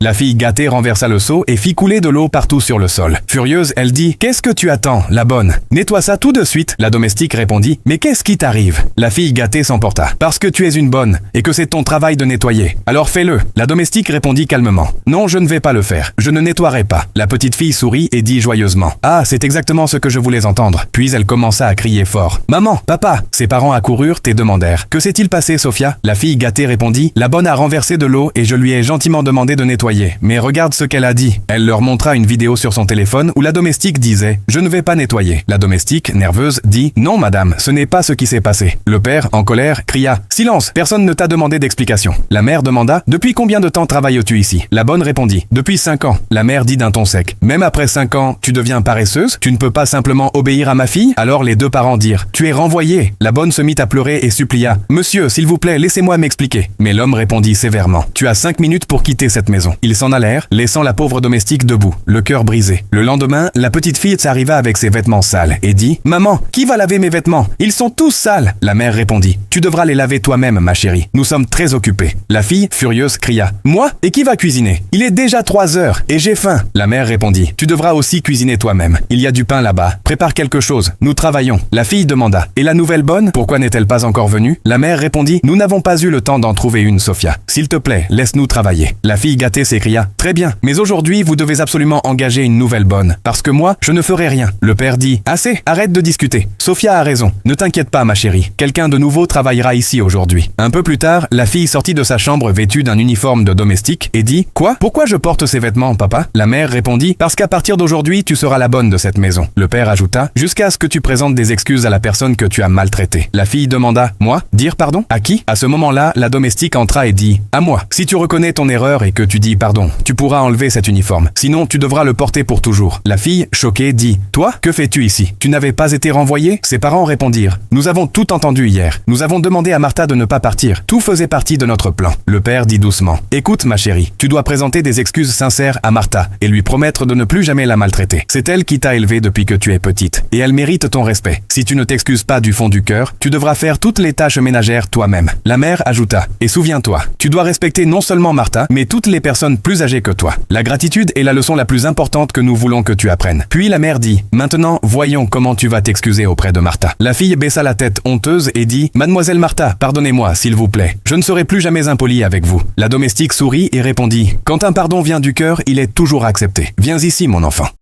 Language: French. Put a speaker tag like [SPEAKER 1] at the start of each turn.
[SPEAKER 1] La fille gâtée renversa le seau et fit couler de l'eau partout sur le sol. Furieuse, elle dit « Qu'est-ce que tu attends, la bonne? Nettoie ça tout de suite !» La domestique répondit « Mais qu'est-ce qui t'arrive ?» La fille gâtée s'emporta. « Parce que tu es une bonne et que c'est ton travail de nettoyer. Alors fais-le !» La domestique répondit calmement « Non, je ne vais pas le faire. Je ne nettoierai pas. » La petite fille sourit et dit joyeusement « Ah, c'est exactement ce que je voulais entendre. » Puis elle commença à crier fort « Maman, papa !» Ses parents accoururent et demandèrent « Que s'est-il passé, Sophia ?» La fille gâtée répondit « La bonne a renversé de l'eau et je lui ai gentiment demandé de nettoyer. Mais regarde ce qu'elle a dit. » Elle leur montra une vidéo sur son téléphone où la domestique disait « Je ne vais pas nettoyer. » La domestique, nerveuse, dit « Non, madame, ce n'est pas ce qui s'est passé. » Le père, en colère, cria « Silence, personne ne t'a demandé d'explication. » La mère demanda « Depuis combien de temps travailles-tu ici ?» La bonne répondit « Depuis 5 ans. » La mère dit d'un ton sec « Même après 5 ans, tu deviens paresseuse? Tu ne peux pas simplement obéir à ma fille ?» Alors les deux parents dirent « Tu es renvoyée. » La bonne se mit à pleurer et supplia « Monsieur, s'il vous plaît, laissez-moi m'expliquer. » Mais l'homme répondit sévèrement « Tu as 5 minutes pour quitter cette maison. » Ils s'en allèrent, laissant la pauvre domestique debout, le cœur brisé. Le lendemain, la petite fille s'arriva avec ses vêtements sales et dit « Maman, qui va laver mes vêtements? Ils sont tous sales. » La mère répondit « Tu devras les laver toi-même, ma chérie. Nous sommes très occupés. » La fille, furieuse, cria « Moi? Et qui va cuisiner? Il est déjà 3 heures et j'ai faim. » La mère répondit « Tu devras aussi cuisiner toi-même. Il y a du pain là-bas. Prépare quelque chose. Nous travaillons. » La fille demanda « Et la nouvelle bonne? Pourquoi n'est-elle pas encore venue? » La mère répondit « Nous n'avons pas eu le temps d'en trouver une, Sophia. S'il te plaît, laisse-nous travailler. » La fille gâtée s'écria « Très bien, mais aujourd'hui, vous devez absolument engager une nouvelle bonne, parce que moi, je ne ferai rien. » Le père dit « Assez, arrête de discuter. Sophia a raison. Ne t'inquiète pas, ma chérie. Quelqu'un de nouveau travaillera ici aujourd'hui. » Un peu plus tard, la fille sortit de sa chambre vêtue d'un uniforme de domestique et dit « Quoi? Pourquoi je porte ces vêtements, papa? » La mère répondit « Parce qu'à partir d'aujourd'hui, tu seras la bonne de cette maison. » Le père ajouta « Jusqu'à ce que tu présentes des excuses à la personne que tu as maltraitée. » La fille demanda « Moi? Dire pardon? À qui? » À ce moment-là, la domestique entra et dit « À moi. Si tu reconnais ton erreur et que tu dis pardon, tu pourras enlever cet uniforme. Sinon, tu devras le porter pour toujours. » La fille, choquée, dit « Toi, que fais-tu ici? Tu n'avais pas été renvoyée ?» Ses parents répondirent « Nous avons tout entendu hier. Nous avons demandé à Martha de ne pas partir. Tout faisait partie de notre plan. » Le père dit doucement « Écoute, ma chérie, tu dois présenter des excuses sincères à Martha et lui promettre de ne plus jamais la maltraiter. C'est elle qui t'a élevée depuis que tu es petite et elle mérite ton respect. Si tu ne t'excuses pas du fond du cœur, tu devras faire toutes les tâches ménagères toi-même. » La mère ajouta « Et souviens-toi, tu dois respecter non seulement Martha, mais toutes les personnes plus âgées que toi. La gratitude est la leçon la plus importante que nous voulons que tu apprennes. » Puis la mère dit « Maintenant, voyons comment tu vas t'excuser auprès de Martha. » La fille baissa la tête honteuse et dit « Mademoiselle Martha, pardonnez-moi, s'il vous plaît. Je ne serai plus jamais impolie avec vous. » La domestique sourit et répondit « Quand un pardon vient du cœur, il est toujours accepté. Viens ici, mon enfant. »